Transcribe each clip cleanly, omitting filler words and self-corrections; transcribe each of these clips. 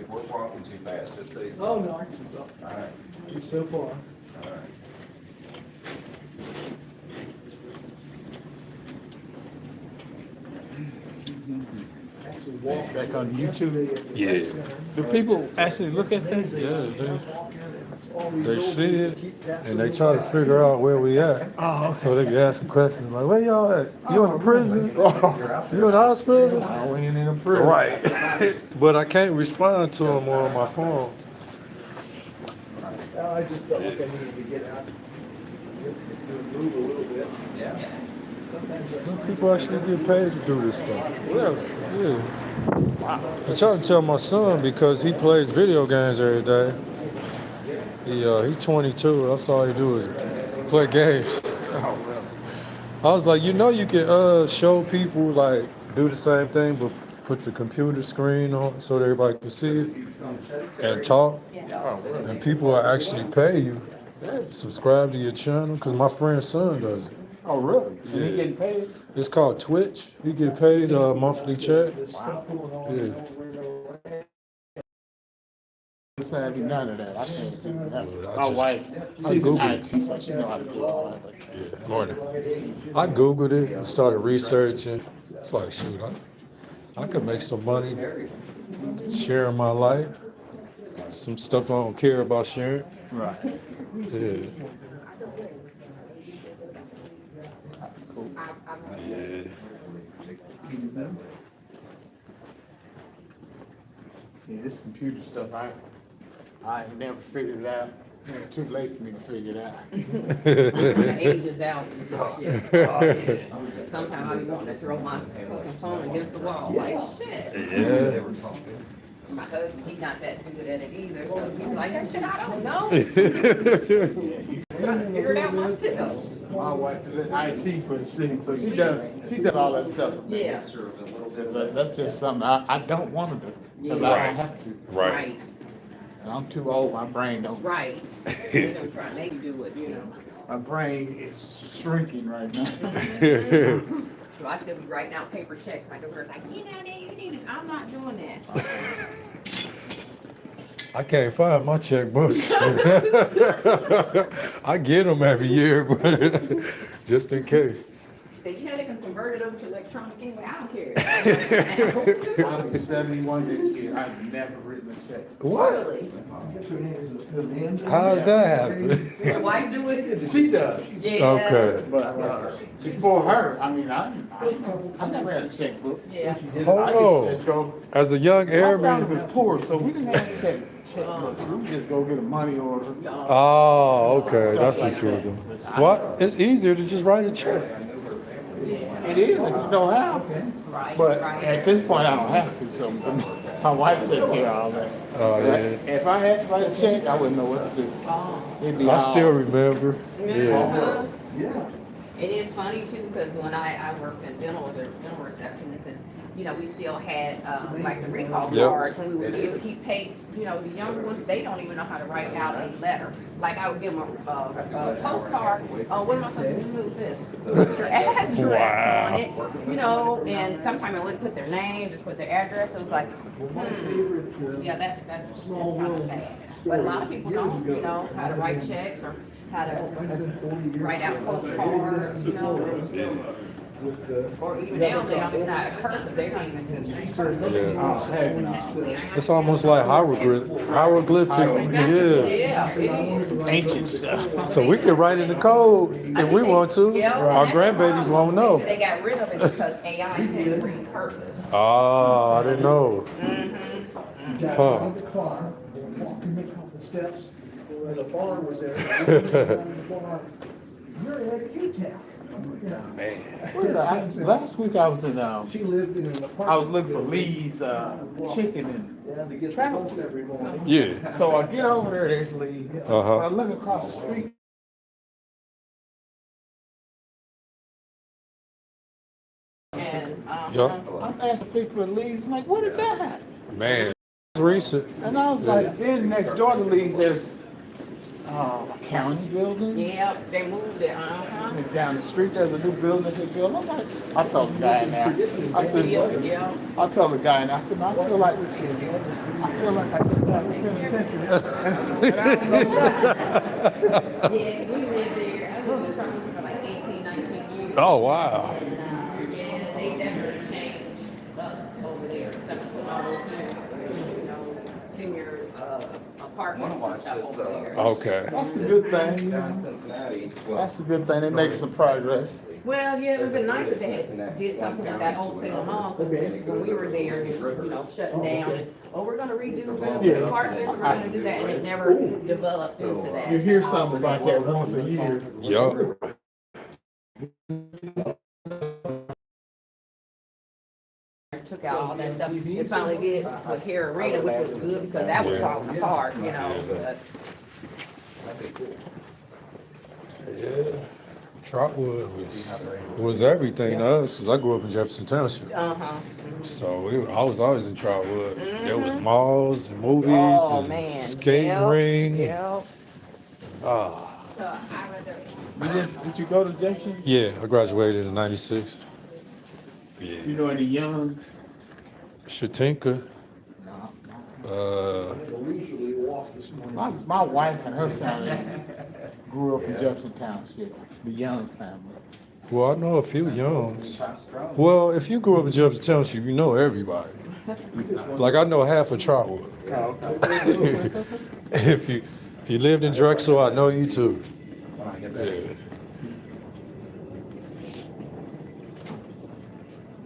we're walking too fast. Just say so. Oh, no, I can keep up. All right. He's so far. All right. Actually walked Back on YouTube? Yeah. Do people actually look at that? They see it and they try to figure out where we at. Oh, So they can ask some questions like, where y'all at? You in the prison? You in the hospital? I ain't in a prison. Right. But I can't respond to them on my phone. I just felt like I needed to get out. Move a little bit. Yeah. Sometimes People actually get paid to do this stuff. Really? Yeah. I try to tell my son because he plays video games every day. He's 22. That's all he do is play games. I was like, you know, you can show people like do the same thing, but put the computer screen on so that everybody can see it and talk. And people will actually pay you. Subscribe to your channel because my friend's son does it. Oh, really? And he getting paid? It's called Twitch. He get paid a monthly check. Yeah. Savvy, none of that. I can't do that. I My just- wife, I she's in Googled IT, so she know how to do all that. But Yeah, morning. I Googled it and started researching. It's like, shoot, I could make some money sharing my life. Some stuff I don't care about sharing. right. Yeah. That's cool. Yeah. Yeah, this computer stuff, I ain't never figured it out. It's too late for me to figure it out. My age is out. Sometimes I be wanting to throw my fucking phone against the wall, like, shit. Yeah. My husband, he's not that good at it either, so he's like, that shit, I don't know. Trying to figure it out myself. My wife is in IT for the city, so she does all that stuff. Yeah. That's just something I don't want to do, because I Right. have to. Right, And I'm too old, my brain don't. right. You're gonna try to make you do it, you know. My brain is shrinking right now. So I still be writing out paper checks. My daughter's like, you know, you need it. I'm not doing that. I can't find my checkbooks. I get them every year, but just in case. Say, you know, they can convert it over to electronic anyway. I don't care. I'll be 71 this year. I've never written a check. What? How's that happen? Your wife do it? She does. Yeah. Okay. But before her, I mean, I never had a checkbook. Yeah. Hold I on. used to just go. As a young My family airman. was poor, so we didn't have checkbooks. We would just go get a money order. Oh, okay. That's what you were doing. What? It's easier to just write a check. It is if you know how. Right, But right. at this point, I don't have to. So my wife takes care of all that. Oh, yeah. If I had to write a check, I wouldn't know what to do. Oh. It'd be I all- still remember. Yeah. Uh-huh. Yeah. It is funny too, because when I worked in dental as a dental receptionist, and you know, we still had like the recall Yep. cards, and we would keep paid. You know, the younger ones, they don't even know how to write out a letter. Like I would give them a postcard. What am I supposed to do with this? Put your address Wow. on it. You know, and sometimes I wouldn't put their name, just put their address. It was like, yeah, that's kind of sad. But a lot of people don't, you know, how to write checks or how to write out postcards, you know. Or even now, they don't even know how to curse if they're not even teaching cursive. Yeah. It's almost like hieroglyphic. Yeah. Yeah, it is. Ancient stuff. So we can write in the code if we want to. Yeah, Our that's the grandbabies problem. wonst know. They got rid of it because AI can't read cursive. Oh, I didn't know. Got out of the car, walking a couple steps, where the farm was there. You're at Q-Town. Last week I was in, She lived in an apartment. I was looking for Lee's chicken and Yeah, to get travel. post every morning. Yeah. so I get over there, there's Lee. When I Uh-huh. look across the street, And, Yeah. I'm asking people at Lee's, I'm like, what did that happen? Man. Recent. And I was like, then next door to Lee's, there's County building. Yeah, they moved it, And down the street, there's a new building they built. I'm like, I told the guy now. I said, Yeah. I told the guy, and I said, I feel like I just got paying attention. And I don't know Yeah, we lived there, I lived in Ferguson for like 18, 19 years. Oh, wow. And, yeah, they definitely changed over there, stuff with all those senior apartments and stuff over there. Okay. That's a good thing. Cincinnati. That's a good thing. They're making some progress. Well, yeah, it would have been nice if they had did something with that old single mom, because when we were there, it, shutting down, and, oh, we're gonna redo the apartments, we're gonna do that, and it never developed into that. You hear something about that once a year. Yup. Took out all that stuff, and finally did a Care Arena, which was good, because that was falling apart, but. Yeah. Trotwood was everything to us, because I grew up in Jefferson Township. Uh-huh. So I was always in Trotwood. There was malls and movies Oh, and man. skating ring. Yep. Ah. Did you go to Jackson? Yeah, I graduated in '96. You Yeah. know any youngs? Shatinka. My wife and her family grew up in Jefferson Township, the Young family. Well, I know a few Youngs. Well, if you grew up in Jefferson Township, you know everybody. Like I know half of Trotwood. if you lived in Drexel, I know you too. Yeah.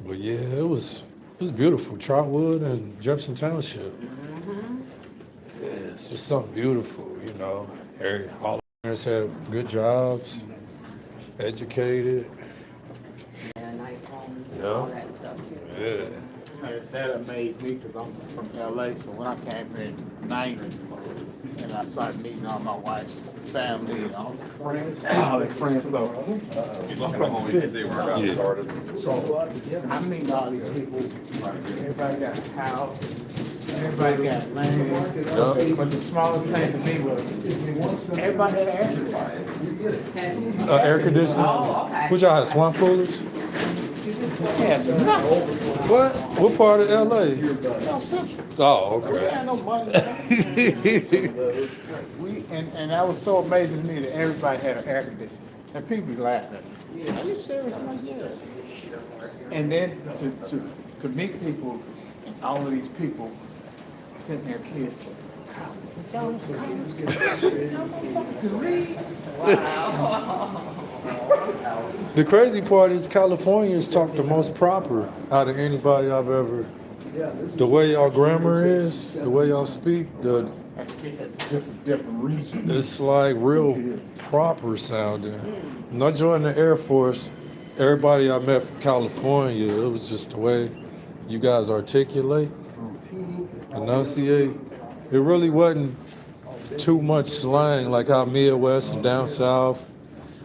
But yeah, it was beautiful. Trotwood and Jefferson Township. Yeah, it's just something beautiful, All the parents had good jobs, educated. Yeah, nice homes and Yeah. all that stuff too. Yeah. That amazed me because I'm from LA, so when I came here in '90 and I started meeting all my wife's family and all their friends, so I'm from the city. So I meet all these people. Everybody got a house, everybody got land. But the smallest thing to me was everybody had air conditioning. Air conditioning. Oh, okay. What y'all had, swamp coolers? Yeah, nothing. What? What part of LA? South Central. Oh, We okay. had no money. And that was so amazing to me that everybody had an air conditioner. And people be laughing at me. Are you serious? I'm like, yeah. And then to meet people, and all of these people sitting there, kids, college, but y'all went to college. Y'all motherfuckers can read. The crazy part is Californians talk the most proper out of anybody I've ever. The way y'all grammar is, the way y'all speak, It's just a different region. it's like real proper sounding. When I joined the Air Force, everybody I met from California, it was just the way you guys articulate, enunciate. It really wasn't too much slang like how Midwest and down south,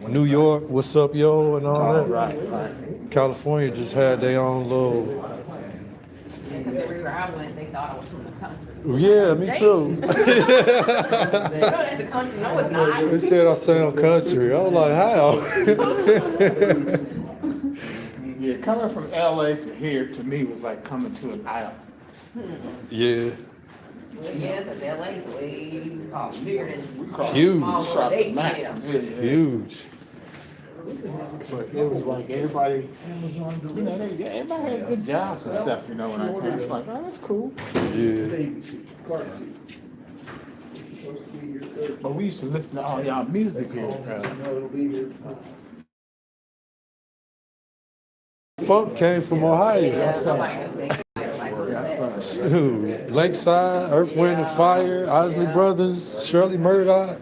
New York, what's up, yo, and all that. Right. California just had their own little. Because everywhere I went, they thought I was from the country. Yeah, me too. No, that's the country. No, it's not. They said I sound country. I was like, how? Yeah, coming from LA to here to me was like coming to an island. Yeah, Well, yeah, because LA's way bigger than huge, small world. They, yeah. huge. But it was like everybody, everybody had good jobs and stuff, when I came. It's like, oh, that's cool. Yeah. But we used to listen to all y'all music here. Funk came from Ohio. Yeah, somebody could make it like that. Shoot. Lakeside, Earth, Wind, and Fire, Isley Brothers, Shirley Murdoch,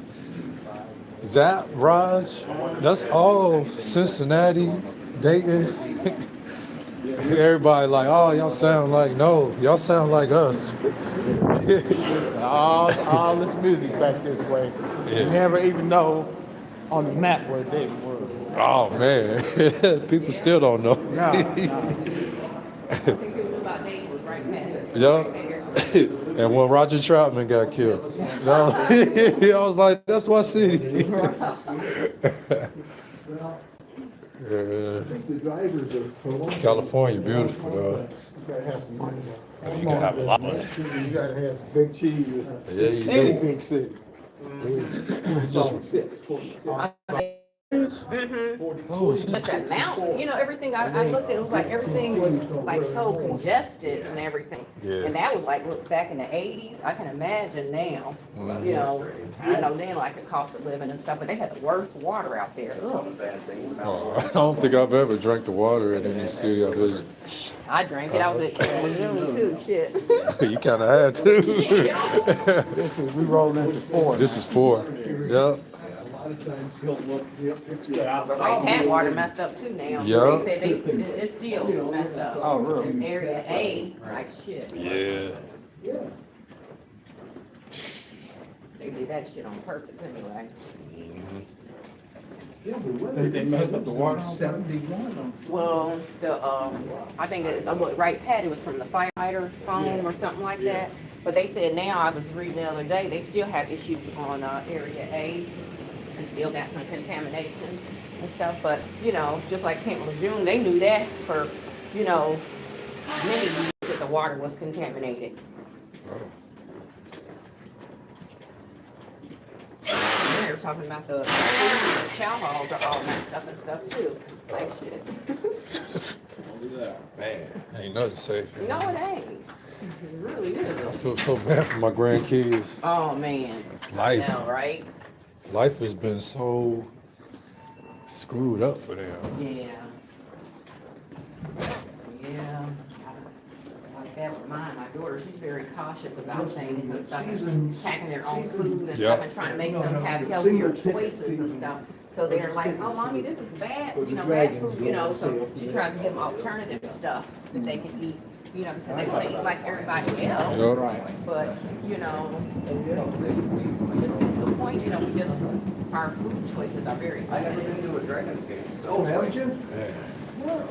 Zap, Raj. That's all Cincinnati, Dayton. Everybody like, oh, y'all sound like, no, y'all sound like us. Listen, all this music back this way. Yeah. You never even know on the map where they were. Oh, man. People still don't know. No. I think people knew about Dayton was right past. Yeah. Right there. And when Roger Troutman got killed, no, I was like, that's my city. Well, I Yeah. think the drivers are prolonged. California, beautiful, though. You gotta have some money. You gotta have a lot of money. You gotta have some big cheese. Yeah, you Any do. big city. It's just oh, But that mountain, everything I looked at, it was like everything was like so congested and everything. Yeah. And that was like, look, back in the 80s. I can imagine now, I know then like the cost of living and stuff, but they had the worst water out there. Ugh. oh, I don't think I've ever drank the water in any city I visited. I drank it. I was at Missouri too. Shit. You kind of had to. We rolled into four. This is 4. Yep. A lot of times he'll look, he'll fix it out. But Lake Atwater messed up too now. Yeah. They said it's still messed up. Oh, really? In Area A, like shit. Yeah. They did that shit on purpose anyway. Yeah, the weather. They messed up the water. 71. Well, I think that, right, Pat, it was from the firefighter foam or something like that. But they said now, I was reading the other day, they still have issues on Area A. And still got some contamination and stuff. But, just like Camp Lejeune, they knew that for, many years that the water was contaminated. And they were talking about the chow halls are all messed up and stuff too. Like shit. Man, ain't nothing safe. here. No, it ain't. It really I is. feel so bad for my grandkids. Oh, man. Life. I know, right? Life has been so screwed up for them. Yeah. Yeah. Like that with mine. My daughter, she's very cautious about things and stuff. And packing their own food and Yeah. stuff and trying to make them have healthier choices and stuff. So they're like, oh, mommy, this is bad, bad food, so she tries to give them alternative stuff that they can eat, because they want to eat like everybody else. Yep. But, just get to a point, we just, our food choices are very I never limited. been to a Dragons game, so. Oh, it's haven't like- you? Yeah.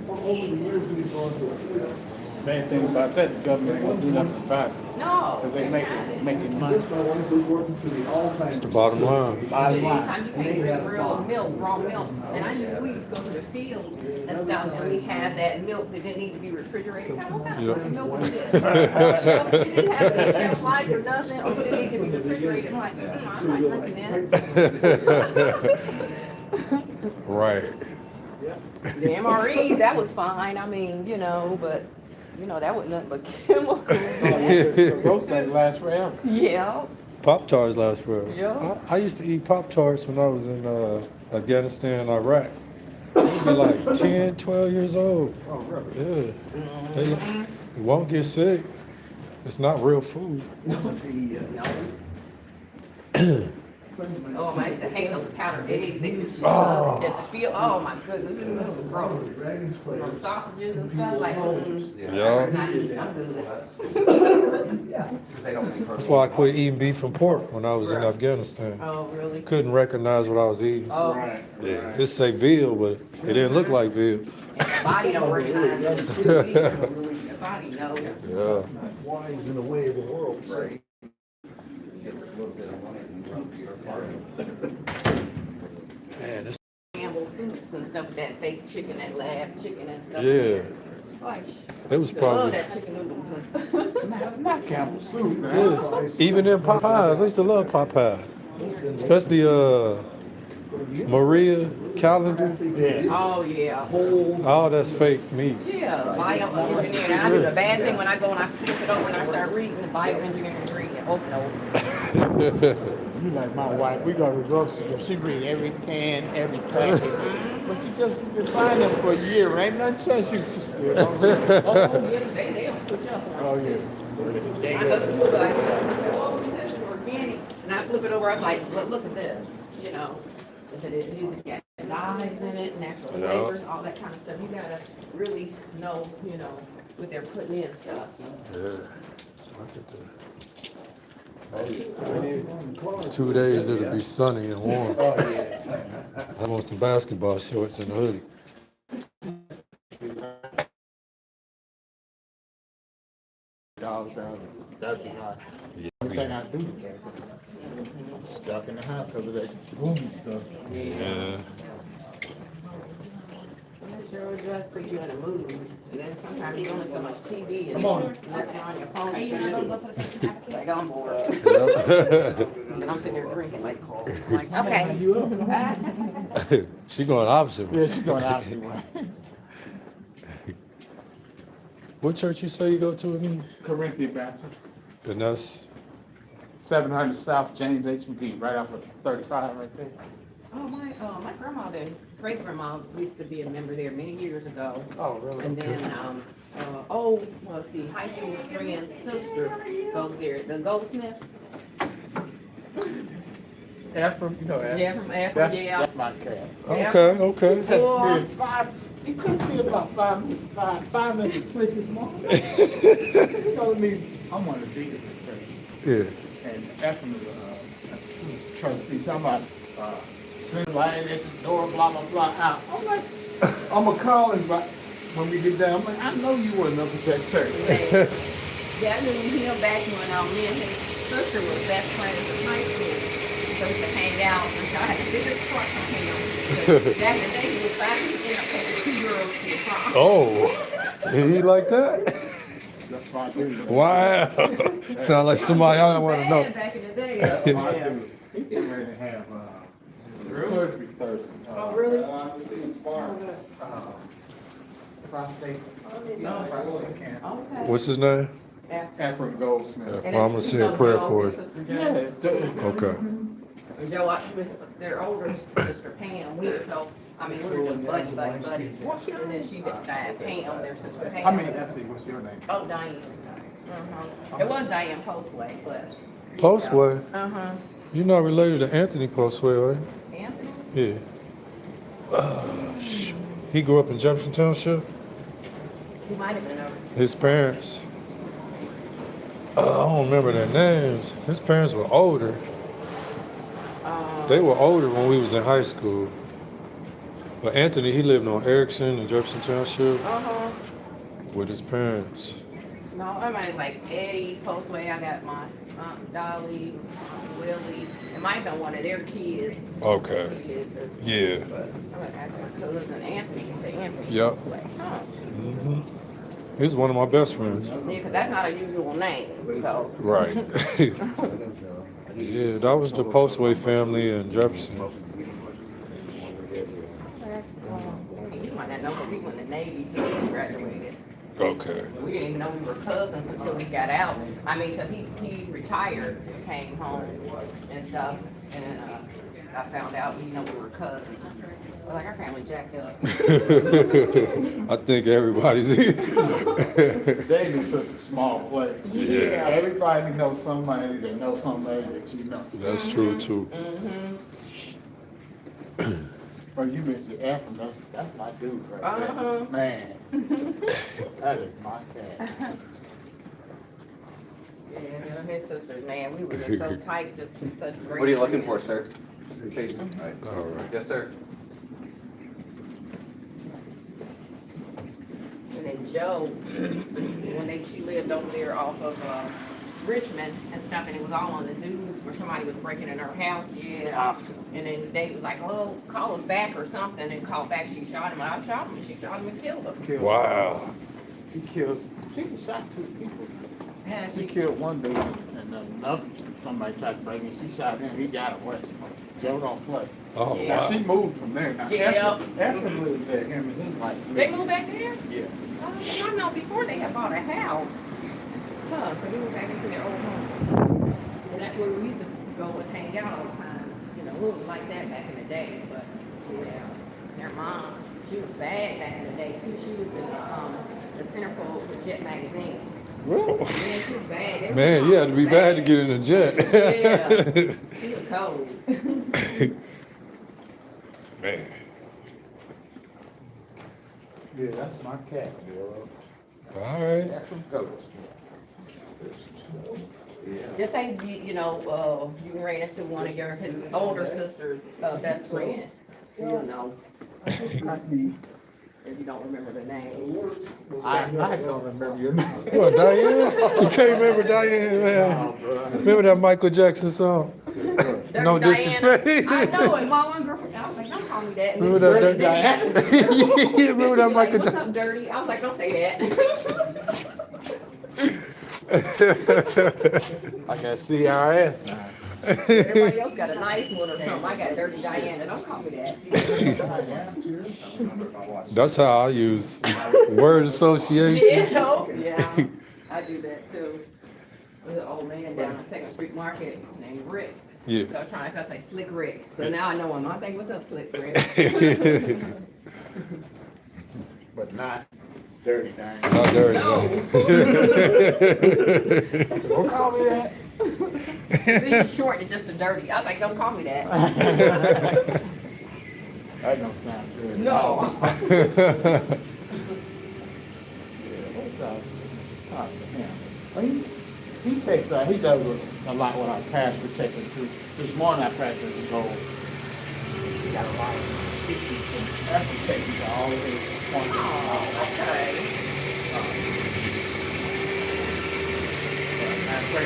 Well, over the years, we've gone to a few. Main thing about that, the government won't do nothing about it. No. Cause they they're not. making money. Just my wife was working for the Alzheimer's. It's the bottom line. Bottom line. Anytime you can't drink real milk, raw milk, and I knew we used to go to the field and stuff, and we had that milk that didn't need to be refrigerated. What kind Yep. of milk was this? It didn't have any shelf life or nothing, or it didn't need to be refrigerated. I'm like, I'm not drinking this. Right. The MREs, that was fine, I mean, but, that was nothing but chemicals. Those things last forever. Yeah. Pop Tarts last forever. Yeah. I used to eat Pop Tarts when I was in Afghanistan and Iraq. I'd be like 10, 12 years old. Oh, really? Yeah. You won't get sick. It's not real food. No. Oh, I used to hate those powdered eggs. They just Oh. at the field. Oh my goodness, this is gross. Dragons play. Those sausages and stuff like. Yeah. I'm good. Yeah. Because they don't make. That's why I quit eating beef and pork when I was in Afghanistan. Oh, really? Couldn't recognize what I was eating. Oh, Right. Yeah. It say veal, but it didn't look like veal. and the body don't recognize it. The body knows. Yeah. Wise in the way of the world. Right. Get a little bit of money and run to your party. Man, this Campbell soups and stuff, that fake chicken, that lab chicken and stuff. Yeah. Like, it was I love probably that chicken noodles and. Not Campbell soup, man. yeah. Even in Popeyes, I used to love Popeyes. Especially Maria Calendar. Yeah. Oh, yeah. All that's fake meat. Yeah, bioengineering. And I do the bad thing when I go and I flip it over and I start reading the bioengineering ingredient. Oh, no. You like my wife, we go to the grocery store, she read every can, every package. But you just been buying this for a year, ain't nothing changed, you just still. Oh, yes, they'll switch up. Oh, yeah. I go to the food, I say, oh, this is organic. And I flip it over, I'm like, look at this, If it is music, got dyes in it, natural Yeah. flavors, all that kind of stuff. You gotta really know, what they're putting in stuff. Yeah. Look at that. 2 days it'll be sunny and warm. I want some basketball shorts and a hoodie. That'd be nice. Yeah. Only thing I do today, I'm stuck in the house because of that movie stuff. Yeah. That sure does put you in a mood. And then sometimes you only so much TV and Come on. unless you're on your phone. Are you not gonna go to the kitchen after? Like, I'm bored. Yep. And I'm sitting there drinking like, I'm like, okay. You up? She going opposite. Yeah, she's going out anyway. What church you say you go to again? Corinthian Baptist, And that's 700 South James H. McGee, right off of 35 right there. Oh, my grandmother, great grandma used to be a member there many years ago. Oh, really? And then, let's see, high school friend's sister goes there, the Goldsmiths. Ephraim, you know Ephraim. Yeah, from Ephraim, That's, yeah. that's my cat. okay, okay. It takes me it took me about 5 minutes to 6 this morning. He told me I'm one of the deacons at church. Yeah. And Ephraim is a trustee, talking about send light at the door, blah, blah, blah, out. I'm like, I'm going to call him when we get down. I'm like, I know you weren't up at that church. Yeah, I knew him back when me and his sister was best friends in high school. So we used to hang out, and so I had the biggest crush on him. Back in the day, he was 5 feet up taking 2 girls to the prom. Oh, he like that? That's my dude. Wow. Sound like somebody I don't want to know. Back in the day. That's my Yeah. dude. He getting ready to have surgery Thursday. Oh, really? Prostate. No, prostate cancer. Okay. What's his name? Yeah. Ephraim Goldsmith. Well, I'm gonna say a prayer for it. Yeah, Okay. Joe, their older sister Pam, so, I mean, we were just buddies. And then she died, Pam, their sister Pam. I mean, let's see, what's your name? Oh, Diane. It was Diane Postway, but. Postway? Uh-huh. You're not related to Anthony Postway, right? Anthony? Yeah. He grew up in Jefferson Township. He might have been over. His parents, I don't remember their names. His parents were older. They were older when we was in high school. But Anthony, he lived on Erickson in Jefferson Township Uh-huh. with his parents. No, I mean, like Eddie Postway, I got my Aunt Dolly, Aunt Willie. It might have been one of their kids. Okay. Yeah. But I'm gonna ask my cousin Anthony, he said Anthony Yep. Postway. Huh. Hmm. He's one of my best friends. Yeah, because that's not a usual name, so. Right. Yeah, that was the Postway family in Jefferson. He might not know because he went to the Navy, so he graduated. Okay. We didn't even know we were cousins until we got out. I mean, so he retired, came home and stuff, and then I found out, we were cousins. I was like, our family jacked up. I think everybody's is. Dave is such a small place. Yeah. Everybody knows somebody that knows somebody that you know. That's true too. Or you mentioned Ephraim, that's my dude right there. Uh-huh. Man, that is my cat. Yeah, his sisters, man, we were just so tight, just such great. What are you looking for, friends. sir? Vacation. All right. Yes, sir. And then Joe, when she lived over there off of Richmond and stuff, and it was all on the news where somebody was breaking in her house. Yeah. And then Dave was like, "Oh, call us back or something," and called back. She shot him. I shot him, and she shot him and killed him. Wow. She shot 2 people. Yeah, She killed one dude, and another somebody tried to break in. She shot him. He got away. Joe don't play. Oh, Yeah. Now, she wow. moved from there. Now, Yeah. Ephraim lives there. Him and his wife. They moved back there. Yeah. I know before they had bought a house. Huh, so we went back into their old home. And that's where we used to go and hang out all the time. A little like that back in the day. But yeah, their mom, she was bad back in the day too. She was in the centerfold for Jet magazine. Whoa. Man, she was bad. Every Man, mom you had to was be bad to get in a jet. Yeah. She was cold. Man. Yeah, that's my cat, Bill. All right. Ephraim Goldsmith. Just say you ran into one of his older sister's best friend. You know. I need if you don't remember the name. I don't remember your name. What, Diane? You can't remember Diane, man? Remember that Michael Jackson song? Dirty No Diana. disrespect. I know it. My one girlfriend, I was like, don't call me that. And Remember then that she- Diana? You remember that She'd be like, Michael what's Jackson? up, dirty? I was like, don't say that. I got CRS now. Everybody else got a nice one or something. I got Dirty Diana. Don't call me that. That's how I use word association. Yeah, I do that too. There's an old man down at Second Street Market named Rick. Yeah. So I'm trying to say Slick Rick. So now I know him. I say, what's up, Slick Rick? But not dirty Diane. Not dirty. No. Don't call me that. Being short and just a dirty. I was like, don't call me that. That don't sound good. No. Talk to him. Well, he takes, he does a lot with our pastor taking through. This morning our pastor is gold. He got a lot of issues and pastor taking to all of his appointments. Oh, okay.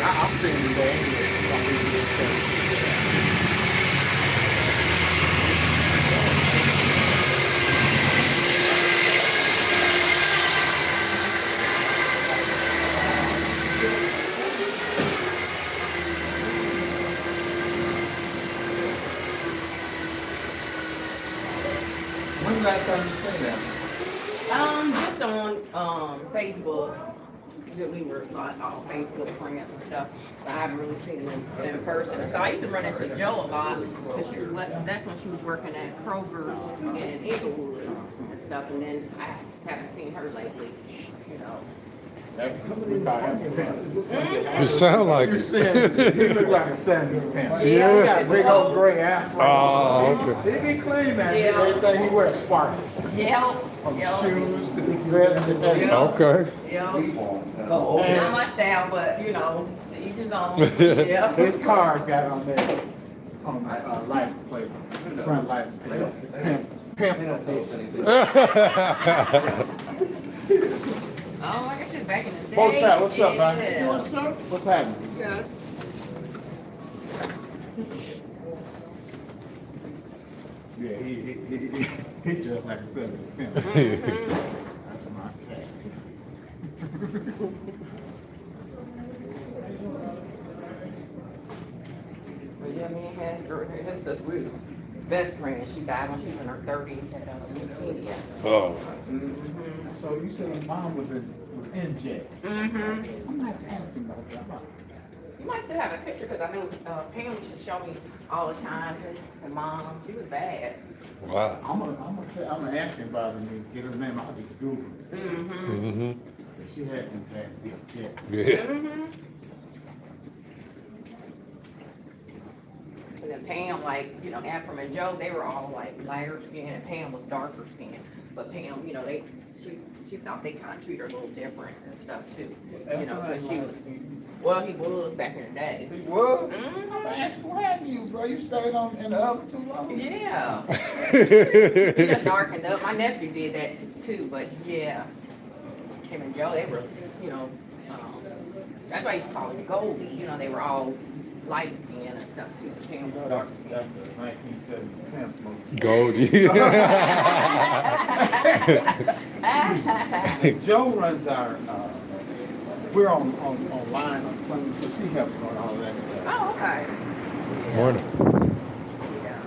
I'll see him today anyway. When's the last time you seen them? Just on Facebook. We were like all Facebook friends and stuff. But I haven't really seen them in person. So I used to run into Joe a lot because that's when she was working at Kroger's in Inglewood and stuff. And then I haven't seen her lately. You know. We call him the pimp. You sound like You it. said he look like a 70s pimp. Yeah. He got a big old gray afro. Oh, okay. He be clean, man. Yeah. Everything he wears sparkles. Yep. From Yep. shoes to the vest to everything. Yeah. Okay. Yep. And Not my style, but you know, to each his own. Yeah. his car's got on there, on the license plate, front license plate, pimp edition. Oh, like I said, back in the day. Folks out, what's up, man? Yeah. What's up? What's happening? Yeah. Yeah, he just like a 70s pimp. Mhm. That's my cat. But yeah, me and his sister, we were best friends. She died when she was in her 30s, had leukemia. Oh. Mm-hmm. So you said your mom was in jail. Mm-hmm. I'm gonna have to ask him about that. You might still have a picture because I know Pam used to show me all the time. Her mom, she was bad. Wow. I'm gonna ask him about it and get her name. I'll just Google it. Mm-hmm. Mm-hmm. She had been bad in jail. Yeah. Mm-hmm. And then Pam, like, you know, Afram and Joe, they were all like lighter skin, and Pam was darker skin. But Pam, you know, she thought they kind of treat her a little different and stuff too. You know, because she was, well, he was back in the day. He was? Mhm. I'm asking what happened to you, bro? You stayed in the oven too long? Yeah. He got darkened up. My nephew did that too, but yeah. Him and Joe, they were, you know, that's why I used to call them Goldie. You know, they were all light skin and stuff too. Pam was dark That's skin. the 1970 pimp movie. Goldie. Joe runs our, we're online on Sunday, so she helps on all that stuff. Oh, okay. Morning. Yeah.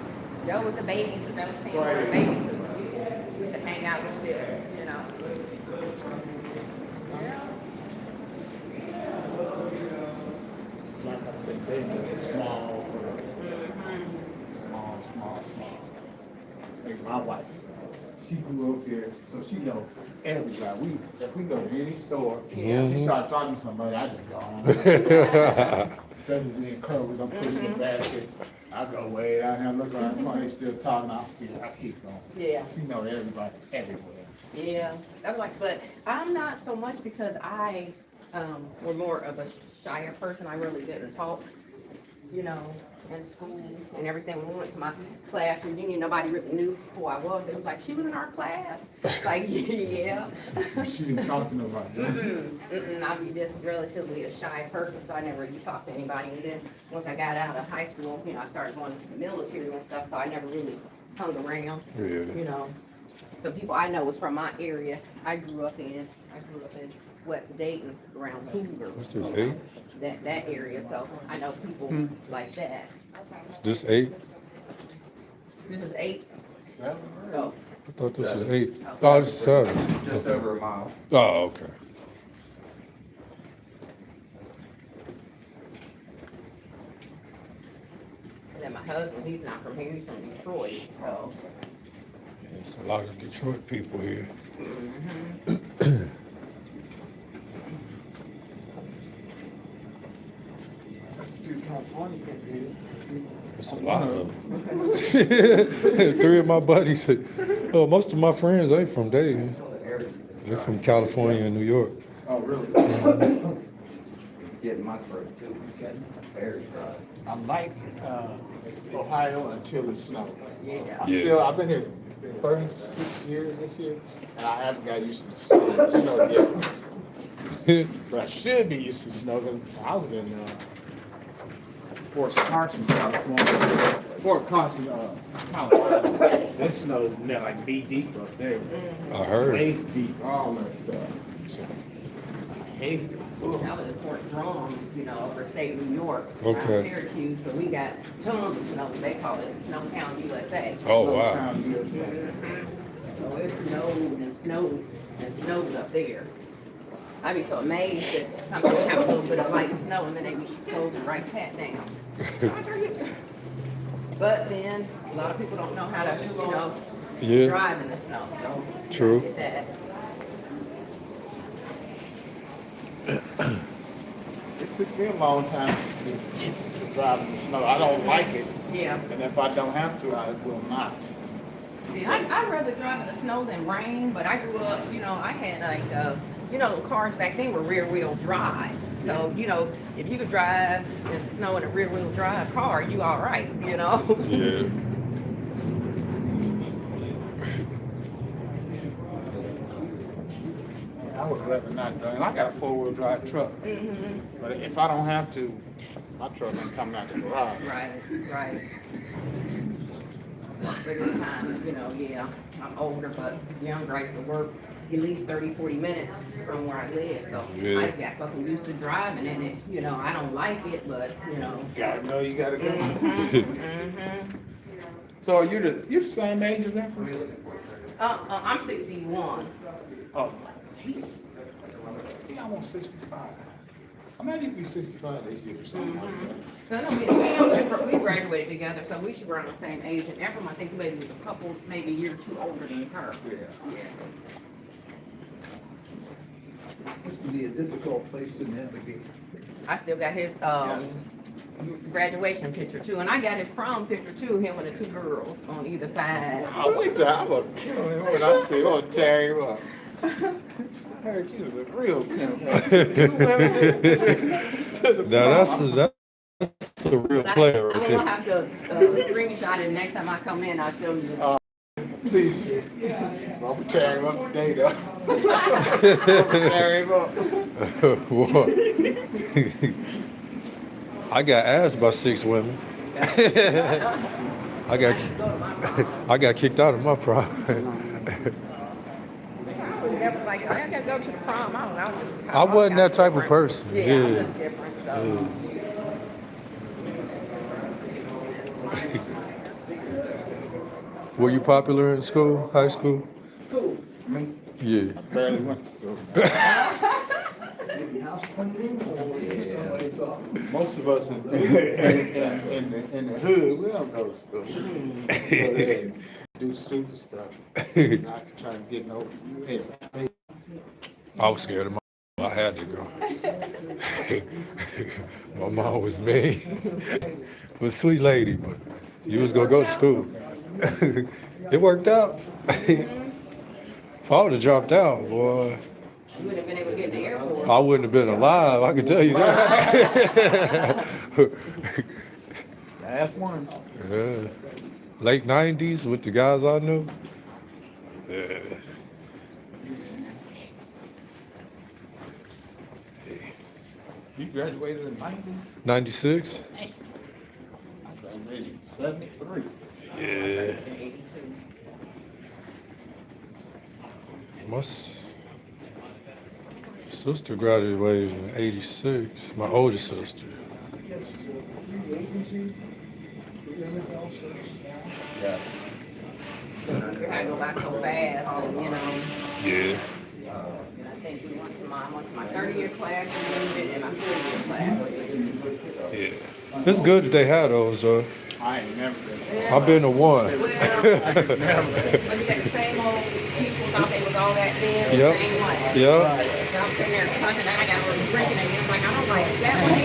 Joe with the babies, and everything, Right. the babies, we used to hang out with them, you know. Like I said, they were small, Mhm. small. Like my wife, she grew up here, so she knows everybody. If we go to any store, she start talking to somebody, I just go on. Especially being Kroger's, I'm pushing the basket. I go way down here, look around, they still talking, I keep going. Yeah. She know everybody everywhere. Yeah, I'm like, but I'm not so much because I was more of a shyer person. I really didn't talk you know, in school and everything. When we went to my class reunion, nobody really knew who I was. They was like, she was in our class. It's like, yeah. She didn't talk to nobody. I'm just relatively a shy person, so I never really talked to anybody. And then once I got out of high school, you know, I started going into the military and stuff, so I never really hung around, you know. So people I know was from my area. I grew up in West Dayton, around Cougar. What's this, 8? That area, so I know people like that. Is this 8? This is 8. 7. Oh, I thought this was 8. Oh, this is 7. Just over a mile. Oh, okay. and then my husband, he's not from here, he's from Detroit, so. There's a lot of Detroit people here. That's a few California kids here. There's a lot of them. 3 of my buddies, most of my friends ain't from Dayton. They're from California and New York. Oh, really? It's getting my throat too. Very dry. I like Ohio until it snows. Yeah. I've been here 36 years this year, and I haven't got used to the snow yet. But I should be used to the snow because I was in Fort Carson, California. Fort Carson, California. This snow is like knee deep up there. I heard. Waist deep, all that stuff. So, I hate it. I was in Fort Drum, you know, upstate New York, Okay. around Syracuse, so we got tons of snow. They call it Snowtown, USA. oh, wow. Snowtown, USA. So it snowed and snowed and snowed up there. I'd be so amazed that some people have a little bit of light snow and then they be closing right pat down. But then, a lot of people don't know how to, you know, Yeah. drive in the snow, so. True. I get that. It took me a long time to drive in the snow. I don't like it, Yeah. and if I don't have to, I will not. See, I'd rather drive in the snow than rain, but I grew up, you know, I had like, you know, cars back then were rear wheel drive. So, you know, if you could drive in snow in a rear wheel drive car, you all right, you know? Yeah. I would rather not drive. I got a 4-wheel drive truck, but if I don't have to, my truck ain't coming out the garage. Right. But this time, you know, yeah, I'm older, but younger. I used to work at least 30, 40 minutes from where I live, so Yeah. I just got fucking used to driving in it. You know, I don't like it, but, you know. You gotta know you gotta go. Mm-hmm. So you're the same age as that? I'm 61. Oh, he's almost 65. I might even be 65 this year or something like that. So, no, we graduated together, so we should be around the same age. And Ephraim, I think he maybe was a couple, maybe a year or two older than her. Yeah. This would be a difficult place to navigate. I still got his graduation picture too, and I got his prom picture too. Him with the 2 girls on either side. I'm gonna kill him when I see him. I'm gonna tear him up. I heard you was a real pimp. 2 women to the Now prom. that's a real player I'm right gonna there. have to screenshot it next time I come in. I'll show you. Please do. I'm gonna tear him up today, though. I'm gonna tear him up. What? I got asked by 6 women. I got kicked out of my prom. I was never like, I gotta go to the prom. I don't know. I wasn't that type of person. Yeah, Yeah. I'm just different. So. Were you popular in school, high school? Cool. Me? Yeah. Barely went to school. Maybe house cleaning or somebody's off. Most of us in the hood, we don't go to school. We do stupid stuff. Not trying to get no pay. I was scared of my. I had to go. My mom was mean. Was a sweet lady, but you was gonna go to school. It worked out. If I would have dropped out, boy, You wouldn't have been able to get in the airport. I wouldn't have been alive. I can tell you that. Last one. Yeah. Late 90s with the guys I knew. Yeah. You graduated in 90? 96? I graduated in 73. Yeah. My sister graduated in 86. My older sister. Yes, the agency, everything else Yeah. We had to go back so fast, and, you know. Yeah. And I think we went to my 30-year class reunion and my 40-year class reunion. Yeah. It's good that they had those. I ain't never been. I've been to one. Well, look at the same old people thought they was all that then, Yep. same way. Yep. So I'm sitting there punching, and I got a little drinking, and I'm like, I don't like that one.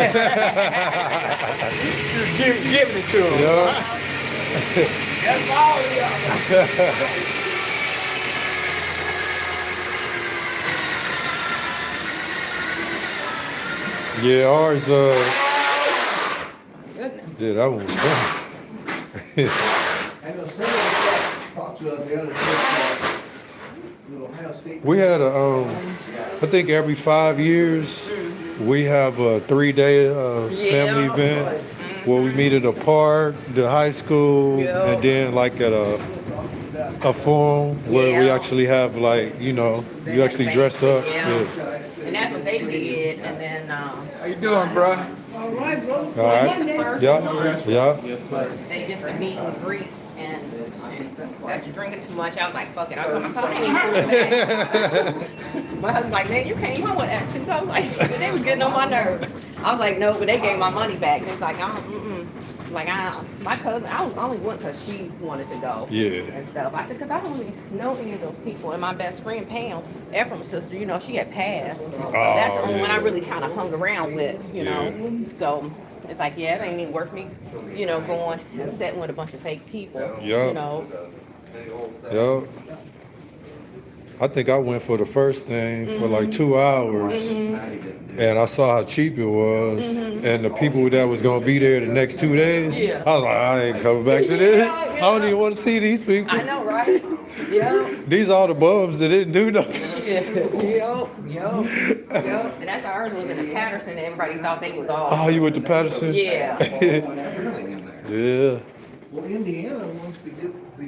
Just giving it to him. Yeah. That's all y'all. Yeah, ours, Goodness. yeah, that one was fun. And the same talks about the other kids, Ohio State. We had I think every 5 years, we have a 3-day family Yeah. event where we meet at a park, the high school, Yeah. and then like at a forum where we Yeah. actually have like, you know, you actually dress up. Yeah. And that's what they did, and then, How you doing, bro? All right, bro. All right. Yeah. Yes, sir. they just a meet and greet, and after drinking too much, I was like, fuck it, I'm coming in. My husband's like, man, you came home with attitude. I was like, they was getting on my nerves. I was like, no, but they gave my money back. They was like, my cousin, I only went because she wanted to go. Yeah. And stuff. I said, because I don't really know any of those people. And my best friend, Pam, Ephraim's sister, you know, she had passed. So that's the only one I really kind of hung around with, you know. So it's like, yeah, it ain't even worth me, you know, going and sitting with a bunch of fake people, Yeah. you know. Yeah. I think I went for the first thing for like 2 hours, and I saw how cheap it was, and the people that was gonna be there the next 2 days. Yeah. I was like, I ain't coming back to this. Yeah, I don't even want to see these people. I know, right? Yeah. These are the bums that didn't do nothing. Yup. And that's how ours was in the Patterson, and everybody thought they was all. Oh, you went to Patterson? Yeah. Yeah. Well, Indiana wants to get the,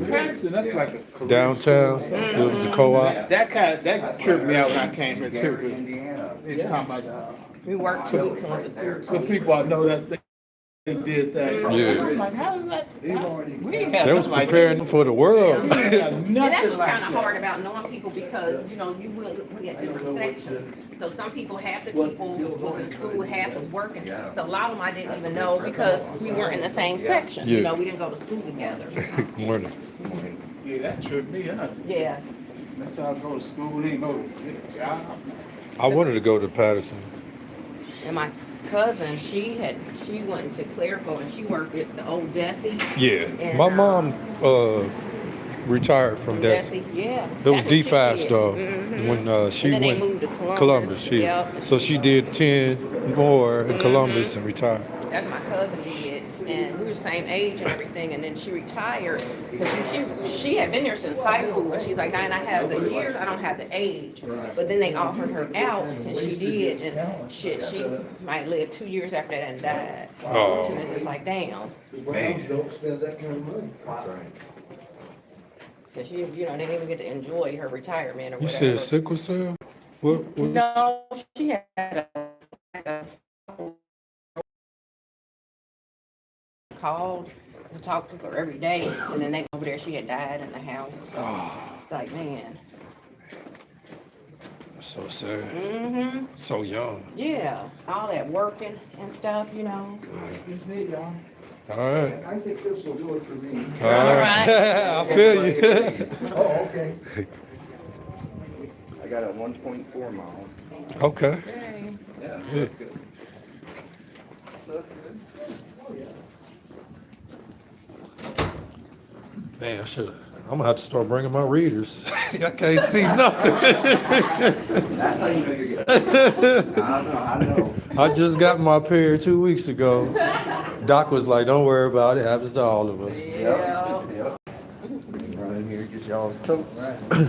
Patterson, that's like a career Downtown. school. It was a co-op. That tripped me out when I came here too. 'Cause Indiana. It's talking about We worked 2 weeks on the school. some people I know they did that. Yeah. I'm like, how is that? We ain't They had was nothing like preparing that. for the world. We ain't had And that's nothing what's like kind of that. hard about knowing people because, you know, we had different sections. So some people, half the people was in school, half was working. So a lot of them I didn't even know because we weren't in the same section. You Yeah. know, we didn't go to school together. Morning. Yeah, that tripped me out. Yeah. That's how I go to school, then go to get a job. I wanted to go to Patterson. And my cousin, she went to clerical and she worked at the old Desi. Yeah. And, My mom retired from that. Desi, yeah. It was That's what she DFAS did. though. Mhm. When she And then they went moved to Columbus. Yeah. Yep. So she did 10 more in Columbus and retired. That's what my cousin did, and we were the same age and everything. And then she retired because she had been there since high school. And she's like, "Diane, I have the years, I don't have the age." But then they offered her out, and she did, and shit, she might live 2 years after that and died. Oh. And it's just like, damn. don't spend that kind of money. That's right. So she, you know, didn't even get to enjoy her retirement or You whatever. said sickle cell? What? No, she had a called to talk to her every day, and then they over there. She had died in the house. It's like, man. So sad. Mhm. So young. Yeah, all that working and stuff, you know. That's it, y'all. All right. I think this will do it for me. All right. I feel you. Oh, okay. I got a 1.4 miles. Okay. Hey. Yeah, Yeah. that's good. That's good. Man, I should I'm gonna have to start bringing my readers. I can't see nothing. That's how you know you're getting. I know. I just got my pair 2 weeks ago. Doc was like, "Don't worry about it. Happens to all of us." Yeah. Yep. Run in here, get y'all's coats. Right.